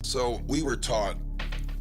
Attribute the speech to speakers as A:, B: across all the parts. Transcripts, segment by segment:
A: So we were taught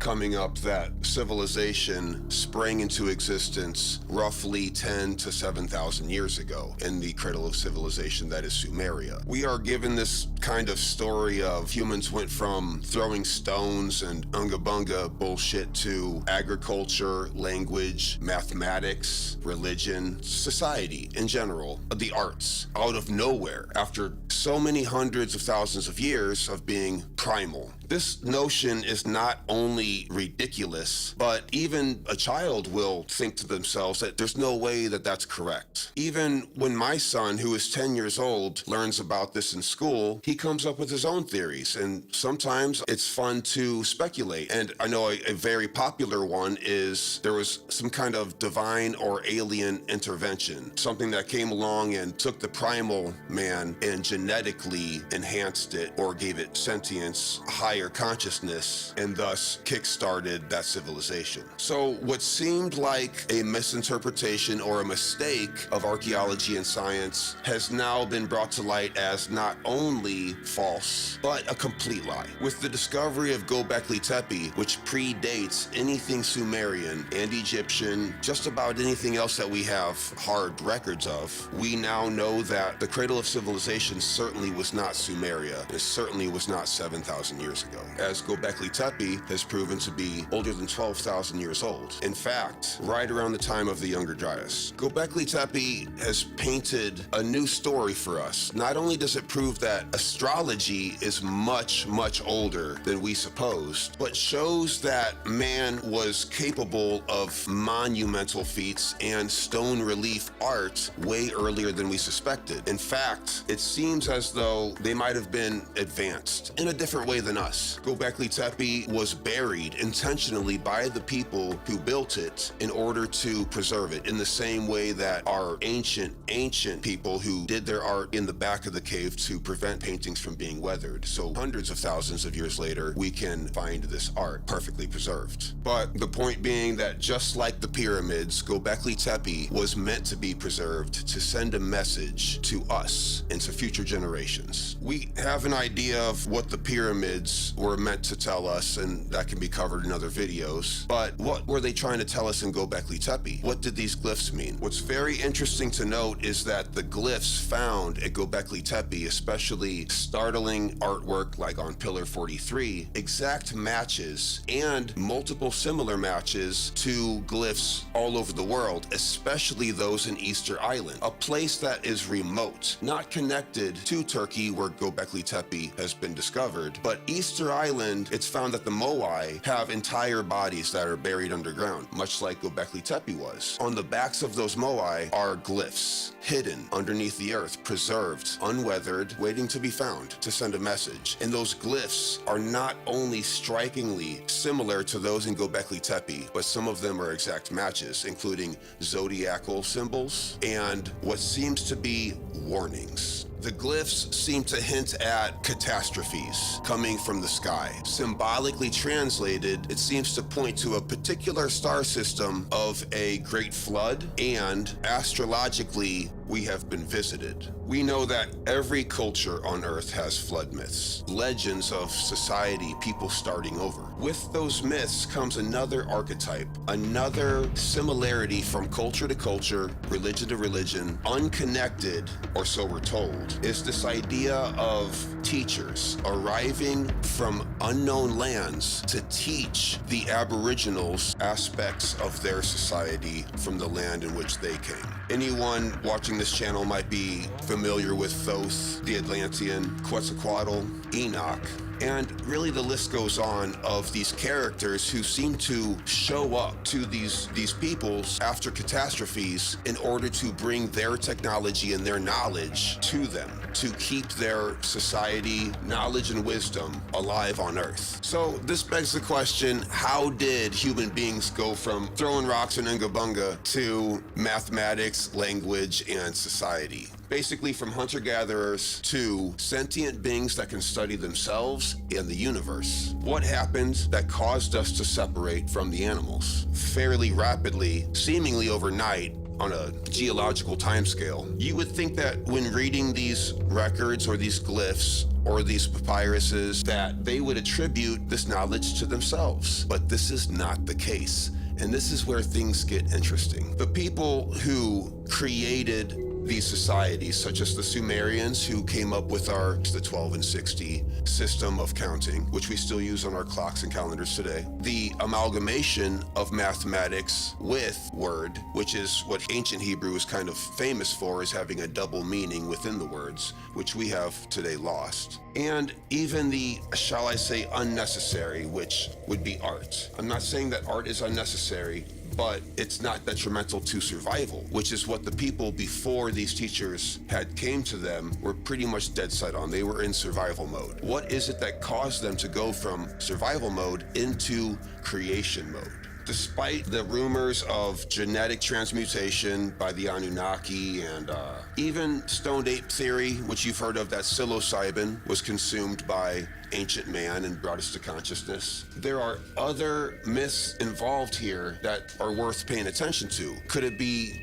A: coming up that civilization sprang into existence roughly 10 to 7,000 years ago in the cradle of civilization that is Sumeria. We are given this kind of story of humans went from throwing stones and unga bunga bullshit to agriculture, language, mathematics, religion, society in general, the arts, out of nowhere after so many hundreds of thousands of years of being primal. This notion is not only ridiculous, but even a child will think to themselves that there's no way that that's correct. Even when my son, who is 10 years old, learns about this in school, he comes up with his own theories, and sometimes it's fun to speculate. And I know a very popular one is there was some kind of divine or alien intervention, something that came along and took the primal man and genetically enhanced it or gave it sentience, higher consciousness, and thus kick-started that civilization. So what seemed like a misinterpretation or a mistake of archaeology and science has now been brought to light as not only false, but a complete lie. With the discovery of Göbekli Tepe, which predates anything Sumerian and Egyptian, just about anything else that we have hard records of, we now know that the cradle of civilization certainly was not Sumeria. It certainly was not 7,000 years ago, as Göbekli Tepe has proven to be older than 12,000 years old. In fact, right around the time of the Younger Dryas. Göbekli Tepe has painted a new story for us. Not only does it prove that astrology is much, much older than we supposed, but shows that man was capable of monumental feats and stone relief art way earlier than we suspected. In fact, it seems as though they might have been advanced in a different way than us. Göbekli Tepe was buried intentionally by the people who built it in order to preserve it, in the same way that our ancient people who did their art in the back of the cave to prevent paintings from being weathered. So hundreds of thousands of years later, we can find this art perfectly preserved. But the point being that just like the pyramids, Göbekli Tepe was meant to be preserved to send a message to us and to future generations. We have an idea of what the pyramids were meant to tell us, and that can be covered in other videos. But what were they trying to tell us in Göbekli Tepe? What did these glyphs mean? What's very interesting to note is that the glyphs found at Göbekli Tepe, especially startling artwork like on Pillar 43, exact matches and multiple similar matches to glyphs all over the world, especially those in Easter Island, a place that is remote, not connected to Turkey where Göbekli Tepe has been discovered, but Easter Island, it's found that the Moai have entire bodies that are buried underground, much like Göbekli Tepe was. On the backs of those Moai are glyphs, hidden underneath the earth, preserved, unweathered, waiting to be found to send a message. And those glyphs are not only strikingly similar to those in Göbekli Tepe, but some of them are exact matches, including zodiacal symbols and what seems to be warnings. The glyphs seem to hint at catastrophes coming from the sky. Symbolically translated, it seems to point to a particular star system of a great flood, and astrologically, we have been visited. We know that every culture on Earth has flood myths, legends of society, people starting over. With those myths comes another archetype, another similarity from culture to culture, religion to religion, unconnected, or so we're told, is this idea of teachers arriving from unknown lands to teach the Aboriginals aspects of their society from the land in which they came. Anyone watching this channel might be familiar with Thoth, the Atlantean, Quetzalcoatl, Enoch, and really the list goes on of these characters who seem to show up to these peoples after catastrophes in order to bring their technology and their knowledge to them, to keep their society, knowledge, and wisdom alive on Earth. So this begs the question, how did human beings go from throwing rocks and unga bunga to mathematics, language, and society? Basically from hunter-gatherers to sentient beings that can study themselves and the universe. What happened that caused us to separate from the animals? Fairly rapidly, seemingly overnight, on a geological timescale. You would think that when reading these records or these glyphs or these papyruses that they would attribute this knowledge to themselves. But this is not the case. And this is where things get interesting. The people who created these societies, such as the Sumerians, who came up with the 12 and 60 system of counting, which we still use on our clocks and calendars today. The amalgamation of mathematics with word, which is what ancient Hebrew is kind of famous for, is having a double meaning within the words, which we have today lost. And even the, shall I say, unnecessary, which would be art. I'm not saying that art is unnecessary, but it's not detrimental to survival, which is what the people before these teachers had came to them were pretty much dead set on. They were in survival mode. What is it that caused them to go from survival mode into creation mode? Despite the rumors of genetic transmutation by the Anunnaki and even stoned ape theory, which you've heard of, that psilocybin was consumed by ancient man and brought us to consciousness, there are other myths involved here that are worth paying attention to. Could it be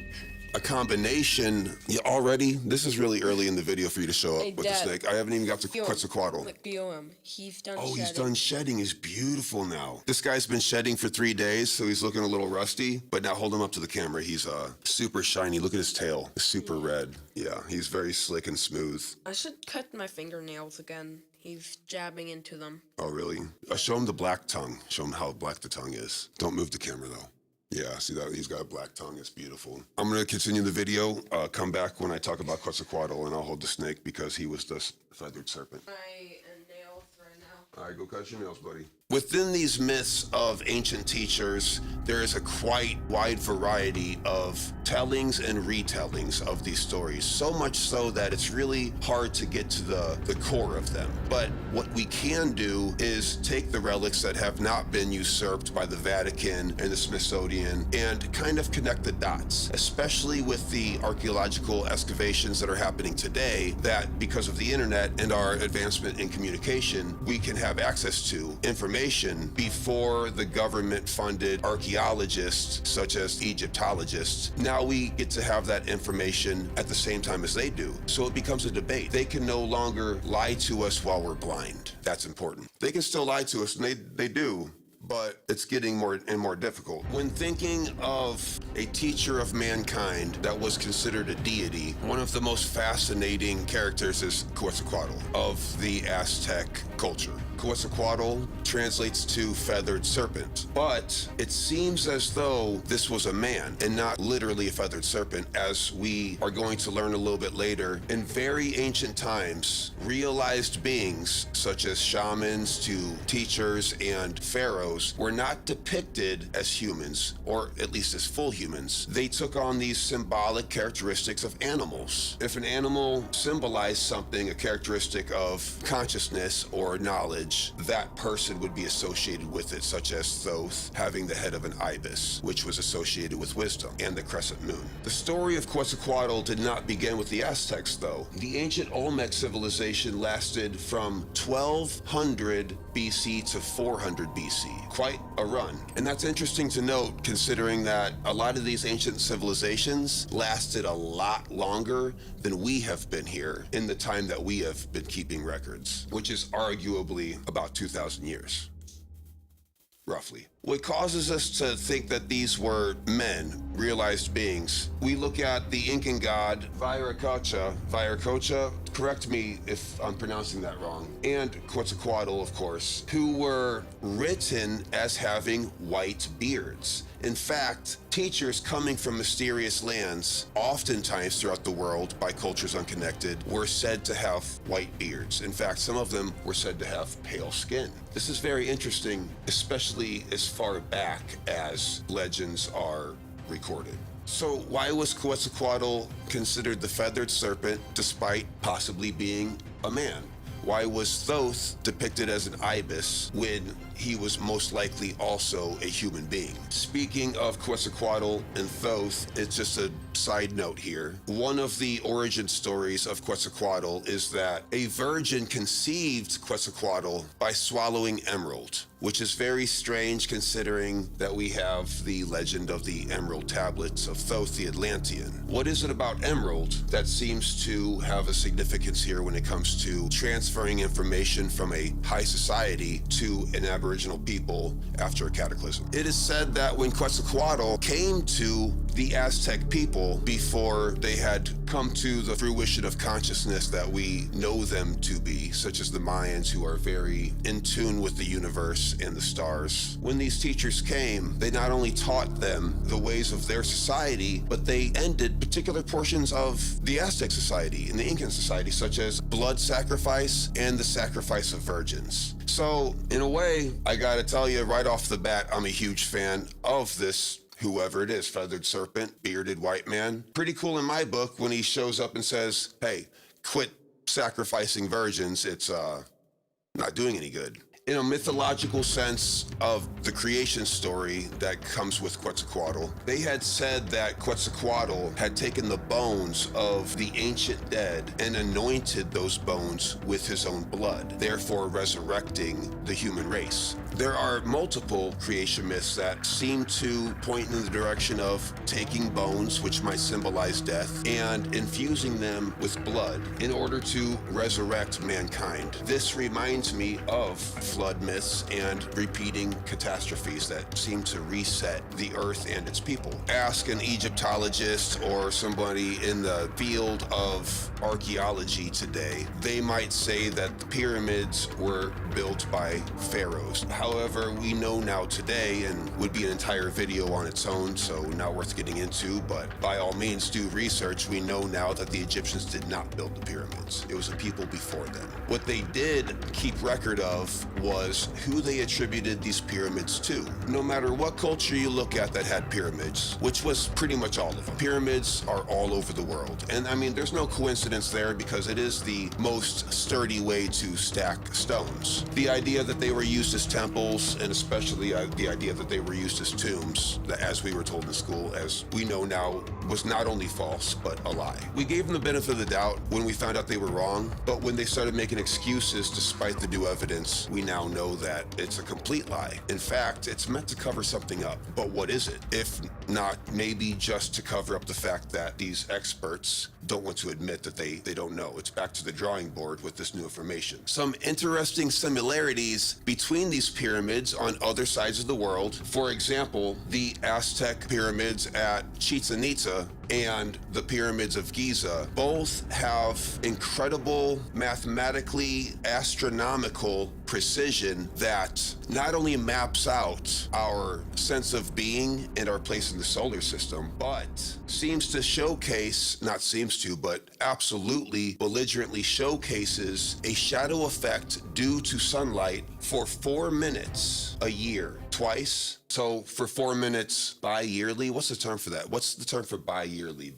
A: a combination? Yeah, already? This is really early in the video for you to show up with the snake. I haven't even got to Quetzalcoatl.
B: Look, BOM. He's done
A: Oh,
B: shedding.
A: he's done shedding. He's beautiful now. This guy's been shedding for 3 days, so he's looking a little rusty. But now hold him up to the camera. He's super shiny. Look at his tail. It's super red. Yeah, he's very slick and smooth.
B: I should cut my fingernails again. He's jabbing into them.
A: Oh, really? Show him the black tongue. Show him how black the tongue is. Don't move the camera, though. Yeah, see that? He's got a black tongue. It's beautiful. I'm going to continue the video, come back when I talk about Quetzalcoatl, and I'll hold the snake because he was the feathered serpent.
B: My nails right now.
A: All right, go cut your nails, buddy. Within these myths of ancient teachers, there is a quite wide variety of tellings and retellings of these stories, so much so that it's really hard to get to the core of them. But what we can do is take the relics that have not been usurped by the Vatican and the Smithsonian and kind of connect the dots, especially with the archaeological excavations that are happening today, that because of the internet and our advancement in communication, we can have access to information before the government-funded archaeologists, such as Egyptologists. Now we get to have that information at the same time as they do. So it becomes a debate. They can no longer lie to us while we're blind. That's important. They can still lie to us, and they do, but it's getting more and more difficult. When thinking of a teacher of mankind that was considered a deity, one of the most fascinating characters is Quetzalcoatl of the Aztec culture. Quetzalcoatl translates to feathered serpent, but it seems as though this was a man and not literally a feathered serpent, as we are going to learn a little bit later. In very ancient times, realized beings such as shamans to teachers and pharaohs were not depicted as humans, or at least as full humans. They took on these symbolic characteristics of animals. If an animal symbolized something, a characteristic of consciousness or knowledge, that person would be associated with it, such as Thoth having the head of an ibis, which was associated with wisdom, and the crescent moon. The story of Quetzalcoatl did not begin with the Aztecs, though. The ancient Olmec civilization lasted from 1200 BC to 400 BC. Quite a run. And that's interesting to note, considering that a lot of these ancient civilizations lasted a lot longer than we have been here in the time that we have been keeping records, which is arguably about 2,000 years, roughly. What causes us to think that these were men, realized beings? We look at the Incan god Viracocha, correct me if I'm pronouncing that wrong, and Quetzalcoatl, of course, who were written as having white beards. In fact, teachers coming from mysterious lands, oftentimes throughout the world by cultures unconnected, were said to have white beards. In fact, some of them were said to have pale skin. This is very interesting, especially as far back as legends are recorded. So why was Quetzalcoatl considered the feathered serpent despite possibly being a man? Why was Thoth depicted as an ibis when he was most likely also a human being? Speaking of Quetzalcoatl and Thoth, it's just a side note here. One of the origin stories of Quetzalcoatl is that a virgin conceived Quetzalcoatl by swallowing emerald, which is very strange considering that we have the legend of the emerald tablets of Thoth the Atlantean. What is it about emerald that seems to have a significance here when it comes to transferring transferring information from a high society to an Aboriginal people after a cataclysm. It is said that when Quetzalcoatl came to the Aztec people before they had come to the fruition of consciousness that we know them to be, such as the Mayans, who are very in tune with the universe and the stars. When these teachers came, they not only taught them the ways of their society, but they ended particular portions of the Aztec society and the Incan society, such as blood sacrifice and the sacrifice of virgins. So, in a way, I gotta tell you right off the bat, I'm a huge fan of this whoever it is, feathered serpent, bearded white man. Pretty cool in my book when he shows up and says, hey, quit sacrificing virgins. It's not doing any good. In a mythological sense of the creation story that comes with Quetzalcoatl, they had said that Quetzalcoatl had taken the bones of the ancient dead and anointed those bones with his own blood, therefore resurrecting the human race. There are multiple creation myths that seem to point in the direction of taking bones, which might symbolize death, and infusing them with blood in order to resurrect mankind. This reminds me of flood myths and repeating catastrophes that seem to reset the earth and its people. Ask an Egyptologist or somebody in the field of archaeology today, they might say that the pyramids were built by pharaohs. However, we know now today, and would be an entire video on its own, so not worth getting into, but by all means do research. We know now that the Egyptians did not build the pyramids. It was a people before them. What they did keep record of was who they attributed these pyramids to. No matter what culture you look at that had pyramids, which was pretty much all of them, pyramids are all over the world. And I mean, there's no coincidence there because it is the most sturdy way to stack stones. The idea that they were used as temples, and especially the idea that they were used as tombs, that, as we were told in school, as we know now, was not only false, but a lie. We gave them the benefit of the doubt when we found out they were wrong, but when they started making excuses despite the new evidence, we now know that it's a complete lie. In fact, it's meant to cover something up. But what is it? If not maybe just to cover up the fact that these experts don't want to admit that they don't know. It's back to the drawing board with this new information. Some interesting similarities between these pyramids on other sides of the world. For example, the Aztec pyramids at Chichen Itza and the pyramids of Giza both have incredible, mathematically astronomical precision that not only maps out our sense of being and our place in the solar system, but seems to showcase, not seems to, but absolutely belligerently showcases a shadow effect due to sunlight for 4 minutes a year, twice. So for 4 minutes bi-yearly, what's the term for that? What's the term for bi-yearly?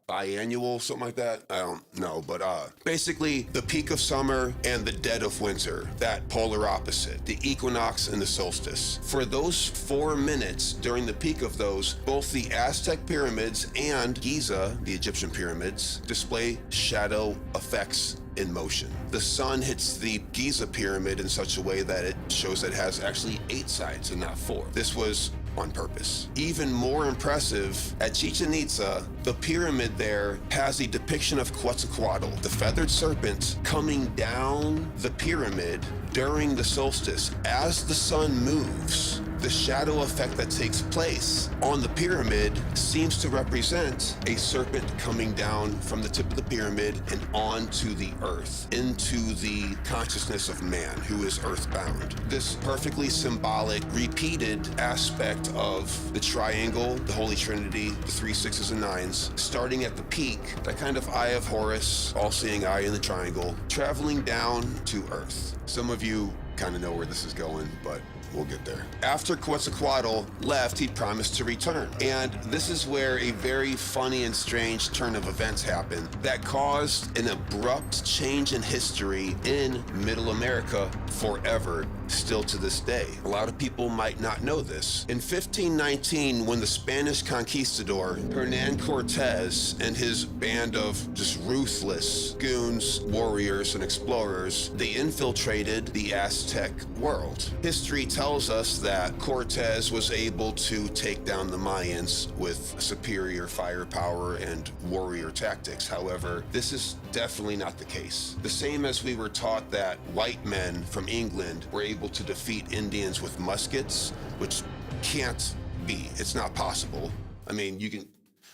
A: Biannual, something like that? I don't know, but basically the peak of summer and the dead of winter, that polar opposite, the equinox and the solstice. For those 4 minutes during the peak of those, both the Aztec pyramids and Giza, the Egyptian pyramids, display shadow effects in motion. The sun hits the Giza pyramid in such a way that it shows that it has actually 8 sides and not 4. This was on purpose. Even more impressive, at Chichen Itza, the pyramid there has a depiction of Quetzalcoatl, the feathered serpent, coming down the pyramid during the solstice. As the sun moves, the shadow effect that takes place on the pyramid seems to represent a serpent coming down from the tip of the pyramid and onto the earth, into the consciousness of man who is earthbound. This perfectly symbolic, repeated aspect of the triangle, the Holy Trinity, the 3 6s and 9s, starting at the peak, that kind of eye of Horus, all-seeing eye in the triangle, traveling down to earth. Some of you kind of know where this is going, but we'll get there. After Quetzalcoatl left, he promised to return. And this is where a very funny and strange turn of events happened that caused an abrupt change in history in Middle America forever, still to this day. A lot of people might not know this. In 1519, when the Spanish conquistador Hernan Cortez and his band of just ruthless goons, warriors, and explorers, they infiltrated the Aztec Aztec world. History tells us that Cortez was able to take down the Mayans with superior firepower and warrior tactics. However, this is definitely not the case. The same as we were taught that white men from England were able to defeat Indians with muskets, which can't be. It's not possible. I mean,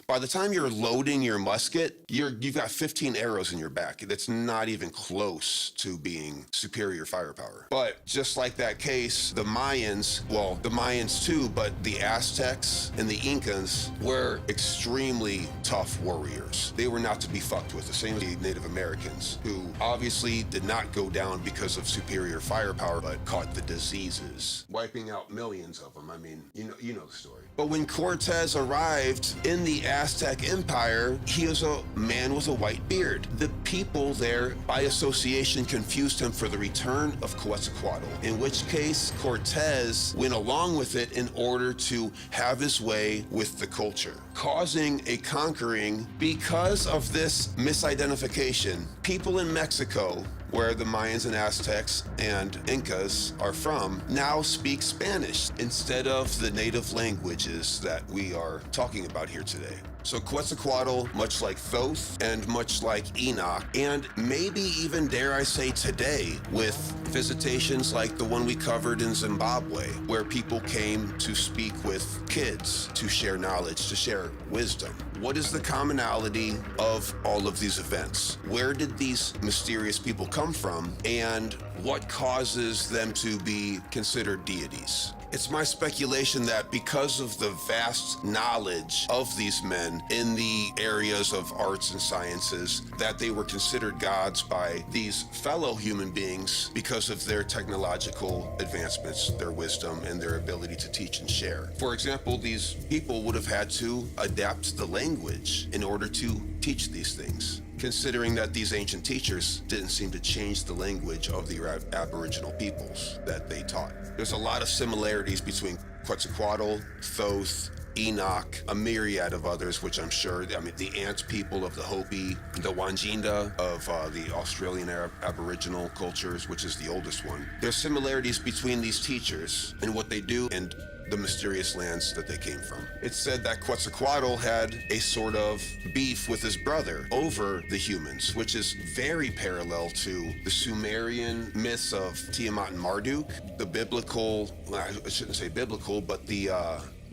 A: by the time you're loading your musket, you've got 15 arrows in your back. That's not even close to being superior firepower. But just like that case, the Mayans, well, the Mayans too, but the Aztecs and the Incas were extremely tough warriors. They were not to be fucked with, the same as the Native Americans, who obviously did not go down because of superior firepower, but caught the diseases, wiping out millions of them. I mean, you know the story. But when Cortez arrived in the Aztec Empire, he was a man with a white beard. The people there, by association, confused him for the return of Quetzalcoatl, in which case Cortez went along with it in order to have his way with the culture, causing a conquering. Because of this misidentification, people in Mexico, where the Mayans and Aztecs and Incas are from, now speak Spanish instead of the native languages that we are talking about here today. So Quetzalcoatl, much like Thoth and much like Enoch, and maybe even, dare I say, today, with visitations like the one we covered in Zimbabwe, where people came to speak with kids, to share knowledge, to share wisdom. What is the commonality of all of these events? Where did these mysterious people come from, and what causes them to be considered deities? It's my speculation that because of the vast knowledge of these men in the areas of arts and sciences, that they were considered gods by these fellow human beings because of their technological advancements, their wisdom, and their ability to teach and share. For example, these people would have had to adapt the language in order to teach these things, considering that these ancient teachers didn't seem to change the language of the Aboriginal peoples that they taught. There's a lot of similarities between Quetzalcoatl, Thoth, Enoch, a myriad of others, which I'm sure, the Ant people of the Hopi, the Wanjinda of the Australian Aboriginal cultures, which is the oldest one. There's similarities between these teachers and what they do and the mysterious lands that they came from. It's said that Quetzalcoatl had a sort of beef with his brother over the humans, which is very parallel to the Sumerian myths of Tiamat and Marduk, the biblical, well, I shouldn't say biblical, but the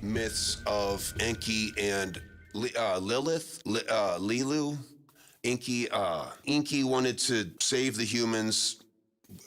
A: myths of Enki and Lilith, Lilu. Enki wanted to save the humans,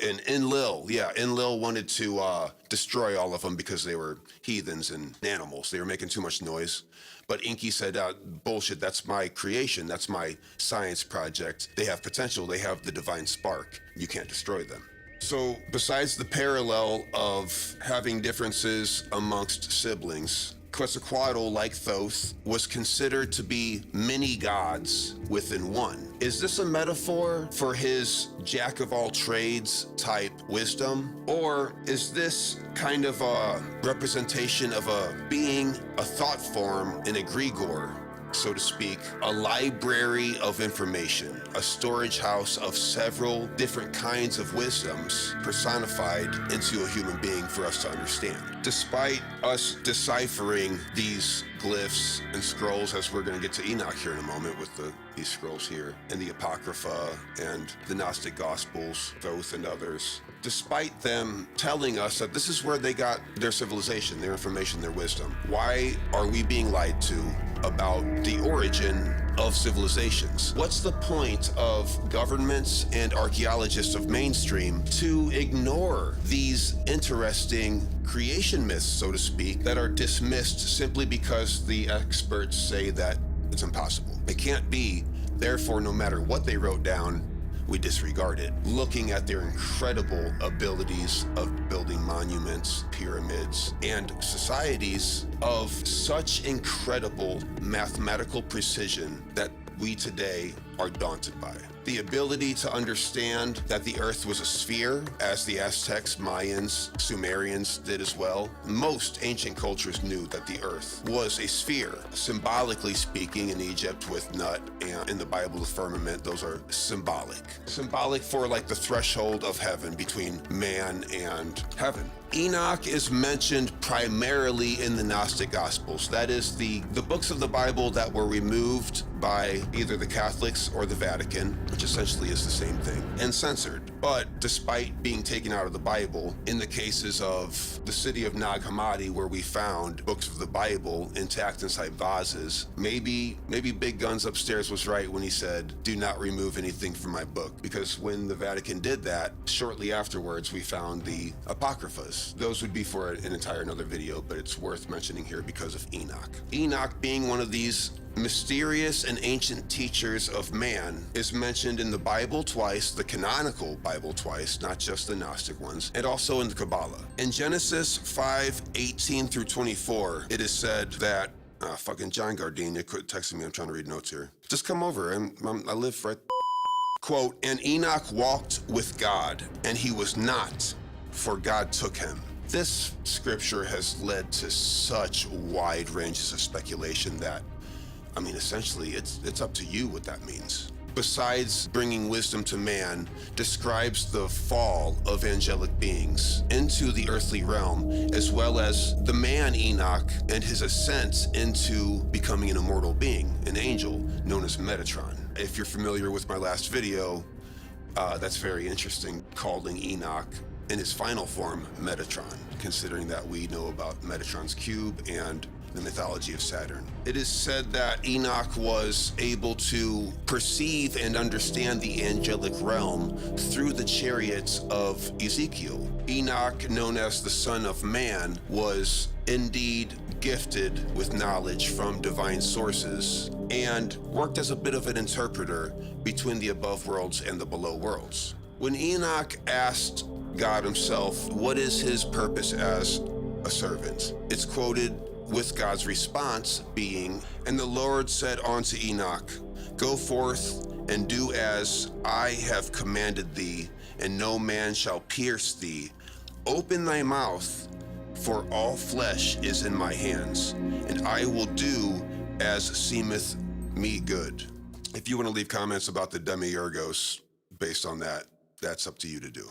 A: and Enlil wanted to destroy all of them because they were heathens and animals. They were making too much noise. But Enki said, bullshit, that's my creation. That's my science project. They have potential. They have the divine spark. You can't destroy them. So besides the parallel of having differences amongst siblings, Quetzalcoatl, like Thoth, was considered to be many gods within one. Is this a metaphor for his jack-of-all-trades type wisdom? Or is this kind of a representation of a being, a thought form, an egregore, so to speak, a library of information, a storage house of several different kinds of wisdoms personified into a human being for us to understand? Despite us deciphering these glyphs and scrolls, as we're going to get to Enoch here in a moment with these scrolls here, and the Apocrypha and the Gnostic Gospels, Thoth and others, despite them telling us that this is where they got their civilization, their information, their wisdom, why are we being lied to about the origin of civilizations? What's the point of governments and archaeologists of mainstream to ignore these interesting creation myths, so to speak, that are dismissed simply because the experts say that it's impossible? It can't be. Therefore, no matter what they wrote down, we disregard it, looking at their incredible abilities of building monuments, pyramids, and societies of such incredible mathematical precision that we today are daunted by. The ability to understand that the earth was a sphere, as the Aztecs, Mayans, Sumerians did as well. Most ancient cultures knew that the earth was a sphere. Symbolically speaking, in Egypt with Nut, and in the Bible, the firmament, those are symbolic. Symbolic for like the threshold of heaven between man and heaven. Enoch is mentioned primarily in the Gnostic Gospels. That is the books of the Bible that were removed by either the Catholics or the Vatican, which essentially is the same thing, and censored. But despite being taken out of the Bible, in the cases of the city of Nag Hammadi, where we found books of the Bible intact inside vases, maybe Big Guns upstairs was right when he said, "Do not remove anything from my book," because when the Vatican did that, shortly afterwards we found the Apocryphas. Those would be for an entire another video, but it's worth mentioning here because of Enoch. Enoch, being one of these mysterious and ancient teachers of man, is mentioned in the Bible twice, the canonical Bible twice, not just the Gnostic ones, and also in the Kabbalah. In Genesis 5:18 through 24, it is said that fucking John Gardenia quit texting me. I'm trying to read notes here. Just come over. I live right. Quote, "And Enoch walked with God, and he was not, for God took him." This scripture has led to such wide ranges of speculation that, I mean, essentially, it's up to you what that means. Besides bringing wisdom to man, describes the fall of angelic beings into the earthly realm, as well as the man Enoch and his ascent into becoming an immortal being, an angel known as Metatron. If you're familiar with my last video, that's very interesting, calling Enoch in his final form Metatron, considering that we know about Metatron's cube and the mythology of Saturn. It is said that Enoch was able to perceive and understand the angelic realm through the chariots of Ezekiel. Enoch, known as the Son of Man, was indeed gifted with knowledge from divine sources and worked as a bit of an interpreter between the above worlds and the below worlds. When Enoch asked God himself, what is his purpose as a servant? It's quoted with God's response being, "And the Lord said unto Enoch, Go forth and do as I have commanded thee, and no man shall pierce thee. Open thy mouth, for all flesh is in my hands, and I will do as seemeth me good." If you want to leave comments about the Demiurgos based on that, that's up to you to do.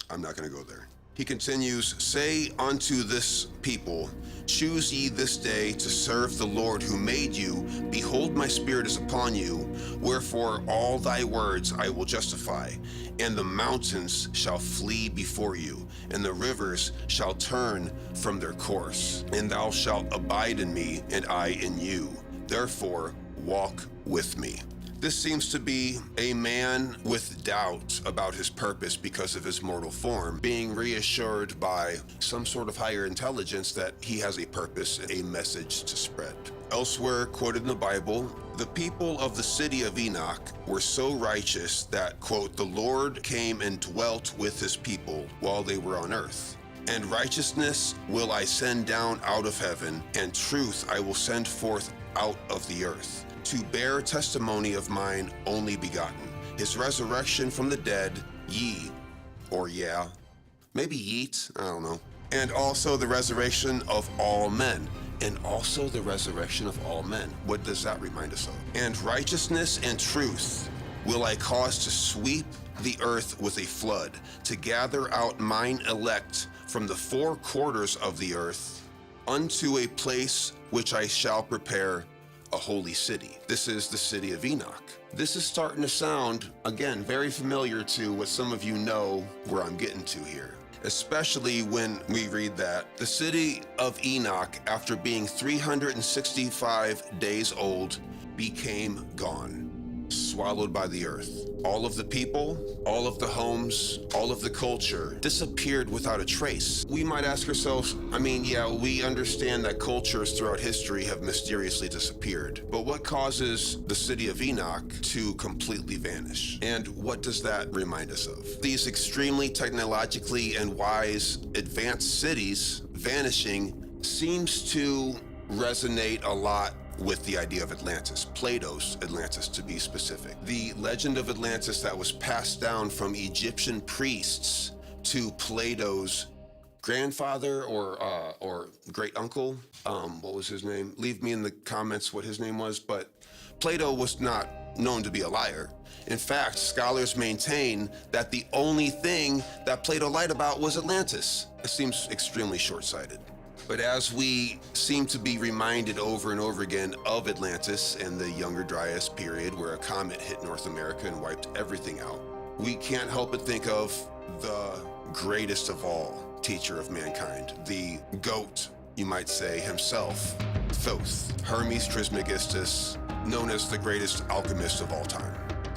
A: I'm not going to go there. He continues, "Say unto this people, choose ye this day to serve the Lord who made you. Behold, my spirit is upon you. Wherefore all thy words I will justify. And the mountains shall flee before you, and the rivers shall turn from their course. And thou shalt abide in me, and I in you. Therefore walk with me." This seems to be a man with doubt about his purpose because of his mortal form, being reassured by some sort of higher intelligence that he has a purpose, a message to spread. Elsewhere, quoted in the Bible, the people of the city of Enoch were so righteous that, quote, "The Lord came and dwelt with his people while they were on earth. And righteousness will I send down out of heaven, and truth I will send forth out of the earth, to bear testimony of mine only begotten. His resurrection from the dead, ye," or yeah, maybe yeet, I don't know. "And also the resurrection of all men." And also the resurrection of all men. What does that remind us of? "And righteousness and truth will I cause to sweep the earth with a flood, to gather out mine elect from the four quarters of the earth unto a place which I shall prepare, a holy city." This is the city of Enoch. This is starting to sound, again, very familiar to what some of you know where I'm getting to here, especially when we read that the city of Enoch, after being 365 days old, became gone, swallowed by the earth. All of the people, all of the homes, all of the culture disappeared without a trace. We might ask ourselves, I mean, yeah, we understand that cultures throughout history have mysteriously disappeared, but what causes the city of Enoch to completely vanish? And what does that remind us of? These extremely technologically and wise advanced cities vanishing seems to resonate a lot with the idea of Atlantis, Plato's Atlantis to be specific. The legend of Atlantis that was passed down from Egyptian priests to Plato's grandfather or great uncle. What was his name? Leave me in the comments what his name was, but Plato was not known to be a liar. In fact, scholars maintain that the only thing that Plato lied about was Atlantis. It seems extremely short-sighted. But as we seem to be reminded over and over again of Atlantis and the Younger Dryas period where a comet hit North America and wiped everything out, we can't help but think of the greatest of all teacher of mankind, the GOAT, you might say, himself, Thoth, Hermes Trismegistus, known as the greatest alchemist of all time.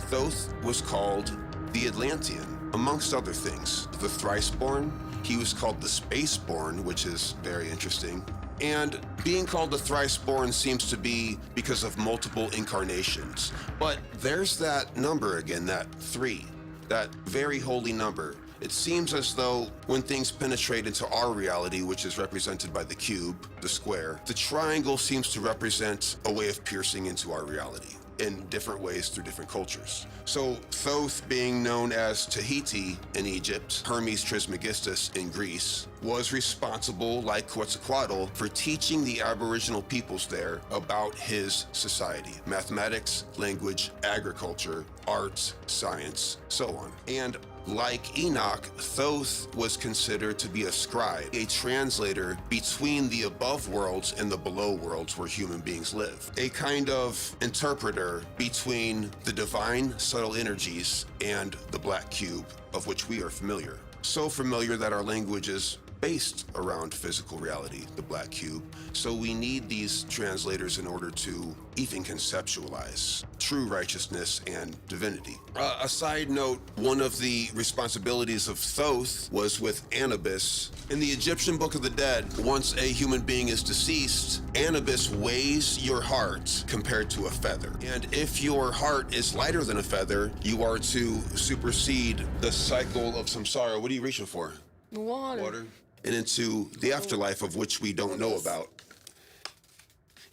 A: Thoth was called the Atlantean, amongst other things. The Thrice-born, he was called the Space-born, which is very interesting. And being called the Thrice-born seems to be because of multiple incarnations. But there's that number again, that 3, that very holy number. It seems as though when things penetrate into our reality, which is represented by the cube, the square, the triangle seems to represent a way of piercing into our reality in different ways through different cultures. So Thoth, being known as Tahiti in Egypt, Hermes Trismegistus in Greece, was responsible, like Quetzalcoatl, for teaching the Aboriginal peoples there about his society: mathematics, language, agriculture, arts, science, so on. And like Enoch, Thoth was considered to be a scribe, a translator between the above worlds and the below worlds where human beings live, a kind of interpreter between the divine subtle energies and the black cube, of which we are familiar. So familiar that our language is based around physical reality, the black cube. So we need these translators in order to even conceptualize true righteousness and divinity. A side note, one of the responsibilities of Thoth was with Anubis. In the Egyptian Book of the Dead, once a human being is deceased, Anubis weighs your heart compared to a feather. And if your heart is lighter than a feather, you are to supersede the cycle of samsara. What are you reaching for?
B: Water.
A: And into the afterlife, of which we don't know about.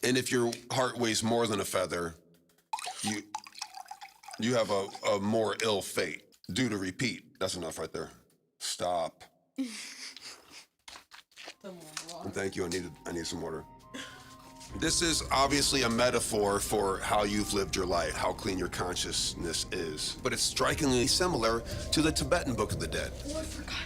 A: And if your heart weighs more than a feather, you have a more ill fate. Due to repeat. That's enough right there. Stop. And thank you. I need some water. This is obviously a metaphor for how you've lived your life, how clean your consciousness is. But it's strikingly similar to the Tibetan Book of the Dead.
B: Oh, I forgot.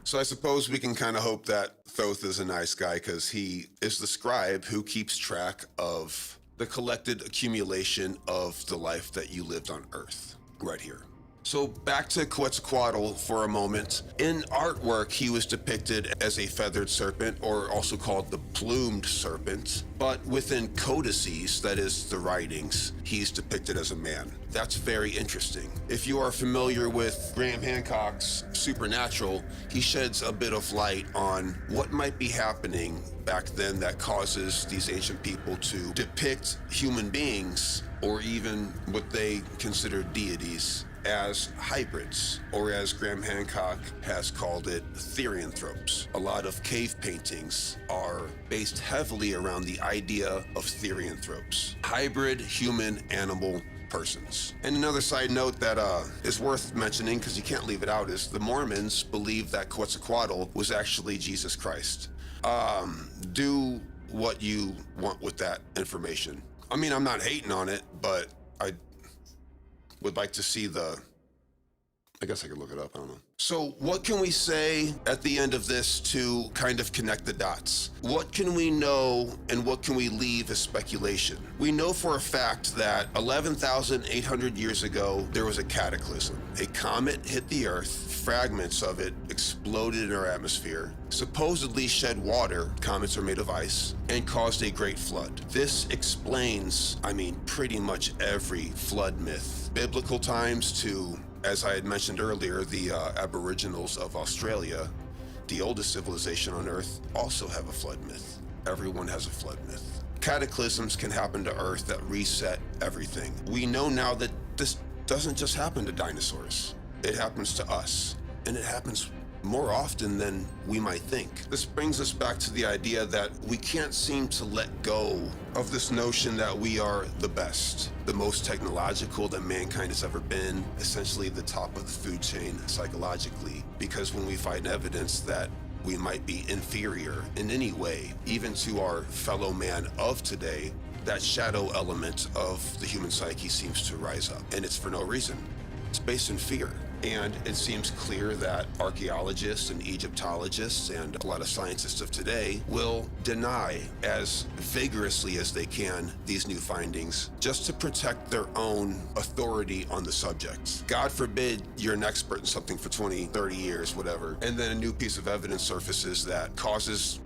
A: So I suppose we can kind of hope that Thoth is a nice guy because he is the scribe who keeps track of the collected accumulation of the life that you lived on Earth, right here. So back to Quetzalcoatl for a moment. In artwork, he was depicted as a feathered serpent, or also called the plumed serpent. But within codices, that is the writings, he's depicted as a man. That's very interesting. If you are familiar with Graham Hancock's Supernatural, he sheds a bit of light on what might be happening back then that causes these ancient people to depict human beings, or even what they consider deities, as hybrids, or as Graham Hancock has called it, therianthropes. A lot of cave paintings are based heavily around the idea of therianthropes, hybrid human-animal persons. And another side note that is worth mentioning, because you can't leave it out, is the Mormons believe that Quetzalcoatl was actually Jesus Christ. Do what you want with that information. I mean, I'm not hating on it, but I would like to see I guess I could look it up, I don't know. So what can we say at the end of this to kind of connect the dots? What can we know and what can we leave as speculation? We know for a fact that 11,800 years ago, there was a cataclysm. A comet hit the Earth, fragments of it exploded in our atmosphere, supposedly shed water, comets are made of ice, and caused a great flood. This explains, pretty much every flood myth. Biblical times to, as I had mentioned earlier, the Aboriginals of Australia, the oldest civilization on Earth, also have a flood myth. Everyone has a flood myth. Cataclysms can happen to Earth that reset everything. We know now that this doesn't just happen to dinosaurs. It happens to us, and it happens more often than we might think. This brings us back to the idea that we can't seem to let go of this notion that we are the best, the most technological that mankind has ever been, essentially the top of the food chain psychologically, because when we find evidence that we might be inferior in any way, even to our fellow man of today, that shadow element of the human psyche seems to rise up, and it's for no reason. It's based in fear. And it seems clear that archaeologists and Egyptologists and a lot of scientists of today will deny as vigorously as they can these new findings just to protect their own authority on the subject. God forbid you're an expert in something for 20, 30 years, whatever, and then a new piece of evidence surfaces that causes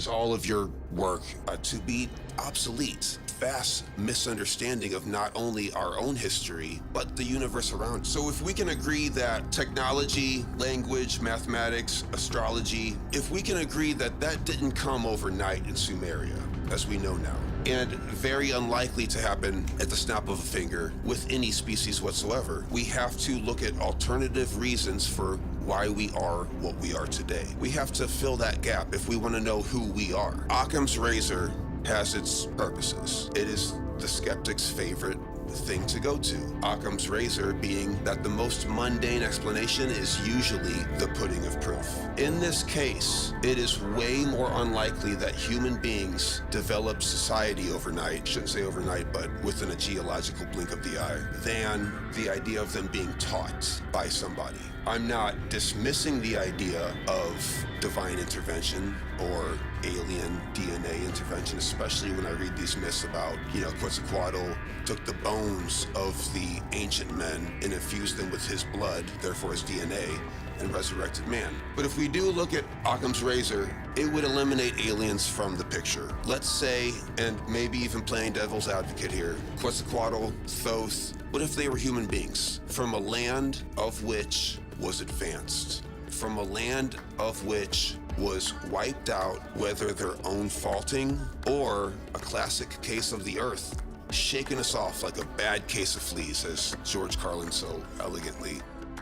A: all of your work to be obsolete. Vast misunderstanding of not only our own history, but the universe around. So if we can agree that technology, language, mathematics, astrology, if we can agree that that didn't come overnight in Sumeria, as we know now, and very unlikely to happen at the snap of a finger with any species whatsoever, we have to look at alternative reasons for why we are what we are today. We have to fill that gap if we want to know who we are. Occam's razor has its purposes. It is the skeptic's favorite thing to go to. Occam's razor being that the most mundane explanation is usually the pudding of proof. In this case, it is way more unlikely that human beings develop society overnight, shouldn't say overnight, but within a geological blink of the eye, than the idea of them being taught by somebody. I'm not dismissing the idea of divine intervention or alien DNA intervention, especially when I read these myths about, Quetzalcoatl took the bones of the ancient men and infused them with his blood, therefore his DNA, and resurrected man. But if we do look at Occam's razor, it would eliminate aliens from the picture. Let's say, and maybe even playing devil's advocate here, Quetzalcoatl, Thoth, what if they were human beings from a land of which was advanced, from a land of which was wiped out, whether their own faulting or a classic case of the earth shaking us off like a bad case of fleas, as George Carlin so elegantly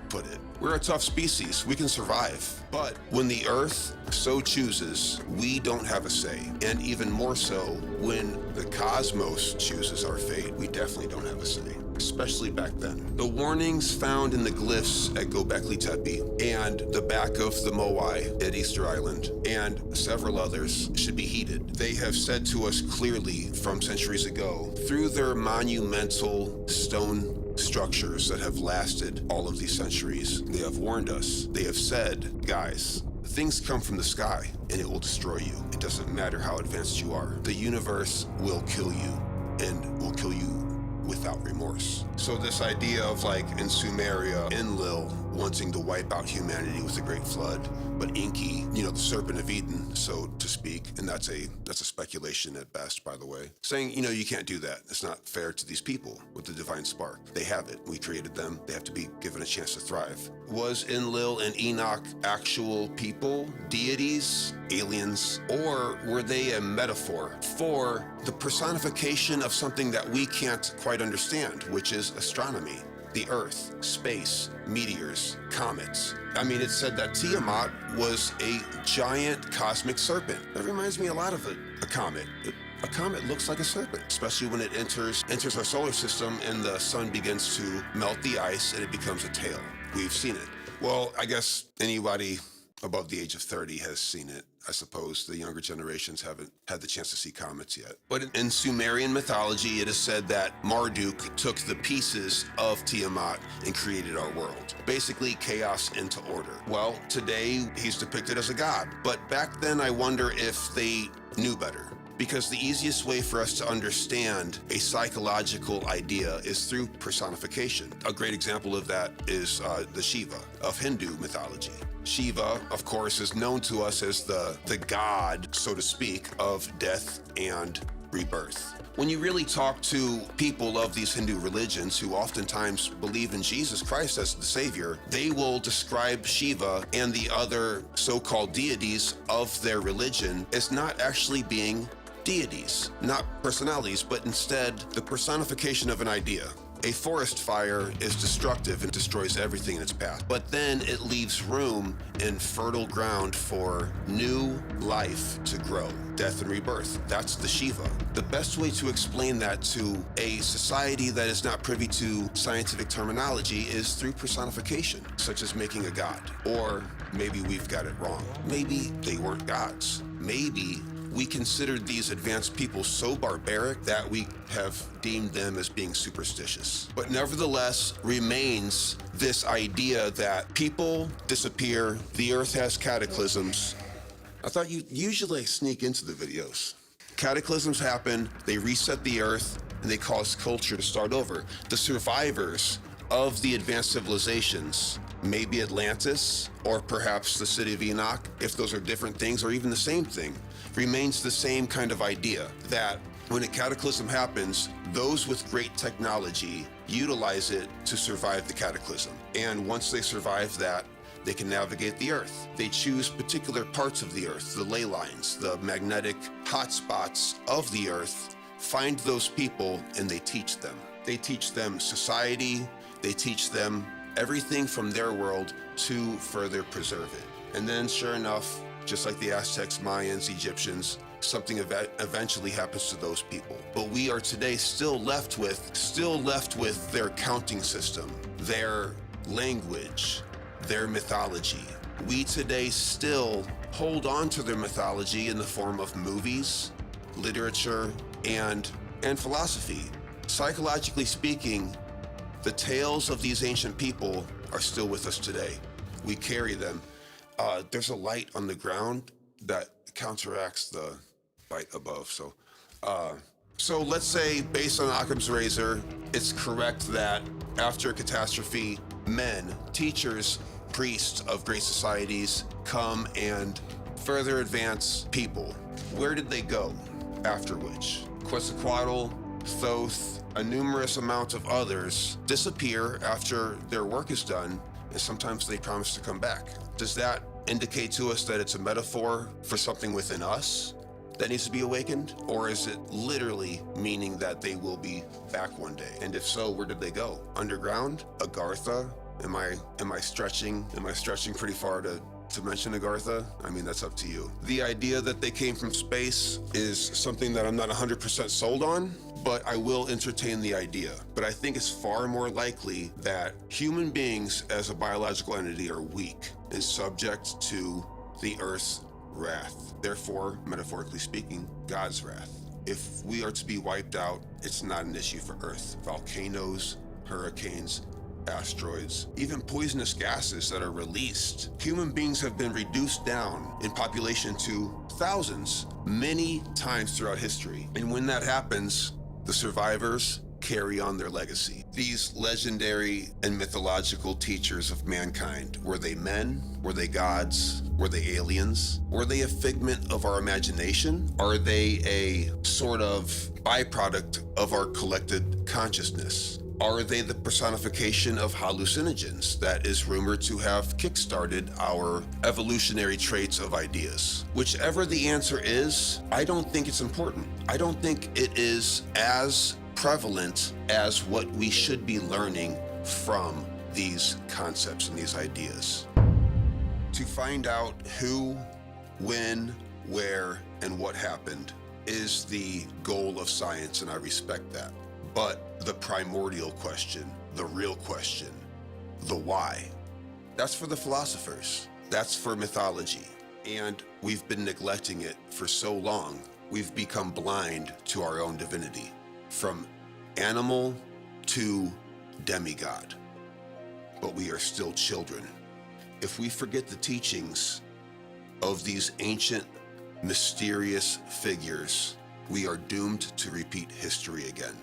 A: put it. We're a tough species, we can survive. But when the earth so chooses, we don't have a say. And even more so, when the cosmos chooses our fate, we definitely don't have a say, especially back then. The warnings found in the glyphs at Göbekli Tepe and the back of the Moai at Easter Island and several others should be heeded. They have said to us clearly from centuries ago, through their monumental stone structures that have lasted all of these centuries, they have warned us. They have said, guys, things come from the sky and it will destroy you. It doesn't matter how advanced you are. The universe will kill you and will kill you without remorse. So this idea of like in Sumeria, Enlil wanting to wipe out humanity with a great flood, but Enki, the serpent of Eden, so to speak, and that's a speculation at best, by the way, saying, you can't do that. It's not fair to these people with the divine spark. They have it. We created them. They have to be given a chance to thrive. Was Enlil and Enoch actual people, deities, aliens, or were they a metaphor for the personification of something that we can't quite understand, which is astronomy? The Earth, space, meteors, comets. I mean, it's said that Tiamat was a giant cosmic serpent. That reminds me a lot of a comet. A comet looks like a serpent, especially when it enters our solar system and the sun begins to melt the ice and it becomes a tail. We've seen it. Well, I guess anybody above the age of 30 has seen it. I suppose the younger generations haven't had the chance to see comets yet. But in Sumerian mythology, it is said that Marduk took the pieces of Tiamat and created our world. Basically, chaos into order. Well, today, he's depicted as a god. But back then, I wonder if they knew better. Because the easiest way for us to understand a psychological idea is through personification. A great example of that is the Shiva of Hindu mythology. Shiva, of course, is known to us as the god, so to speak, of death and rebirth. When you really talk to people of these Hindu religions who oftentimes believe in Jesus Christ as the Savior, they will describe Shiva and the other so-called deities of their religion as not actually being deities, not personalities, but instead the personification of an idea. A forest fire is destructive and destroys everything in its path, but then it leaves room and fertile ground for new life to grow. Death and rebirth. That's the Shiva. The best way to explain that to a society that is not privy to scientific terminology is through personification, such as making a god. Or maybe we've got it wrong. Maybe they weren't gods. Maybe we considered these advanced people so barbaric that we have deemed them as being superstitious. But nevertheless, remains this idea that people disappear, the earth has cataclysms. I thought you usually sneak into the videos. Cataclysms happen, they reset the earth, and they cause culture to start over. The survivors of the advanced civilizations, maybe Atlantis, or perhaps the city of Enoch, if those are different things or even the same thing, remains the same kind of idea that when a cataclysm happens, those with great technology utilize it to survive the cataclysm. And once they survive that, they can navigate the earth. They choose particular parts of the earth, the ley lines, the magnetic hotspots of the earth, find those people, and they teach them. They teach them society, they teach them everything from their world to further preserve it. And then sure enough, just like the Aztecs, Mayans, Egyptians, something eventually happens to those people. But we are today still left with their counting system, their language, their mythology. We today still hold on to their mythology in the form of movies, literature, and philosophy. Psychologically speaking, the tales of these ancient people are still with us today. We carry them. There's a light on the ground that counteracts the light above. So let's say, based on Occam's razor, it's correct that after a catastrophe, men, teachers, priests of great societies come and further advance people. Where did they go after which? Quetzalcoatl, Thoth, a numerous amount of others disappear after their work is done, and sometimes they promise to come back. Does that indicate to us that it's a metaphor for something within us that needs to be awakened? Or is it literally meaning that they will be back one day? And if so, where did they go? Underground? Agartha? Am I stretching pretty far to mention Agartha? I mean, that's up to you. The idea that they came from space is something that I'm not 100% sold on, but I will entertain the idea. But I think it's far more likely that human beings as a biological entity are weak and subject to the Earth's wrath. Therefore, metaphorically speaking, God's wrath. If we are to be wiped out, it's not an issue for Earth. Volcanoes, hurricanes, asteroids, even poisonous gases that are released. Human beings have been reduced down in population to thousands, many times throughout history. And when that happens, the survivors carry on their legacy. These legendary and mythological teachers of mankind, were they men? Were they gods? Were they aliens? Were they a figment of our imagination? Are they a sort of byproduct of our collected consciousness? Are they the personification of hallucinogens that is rumored to have kickstarted our evolutionary traits of ideas? Whichever the answer is, I don't think it's important. I don't think it is as prevalent as what we should be learning from these concepts and these ideas. To find out who, when, where, and what happened is the goal of science, and I respect that. But the primordial question, the real question, the why, that's for the philosophers. That's for mythology. And we've been neglecting it for so long, we've become blind to our own divinity. From animal to demigod. But we are still children. If we forget the teachings of these ancient, mysterious figures, we are doomed to repeat history again.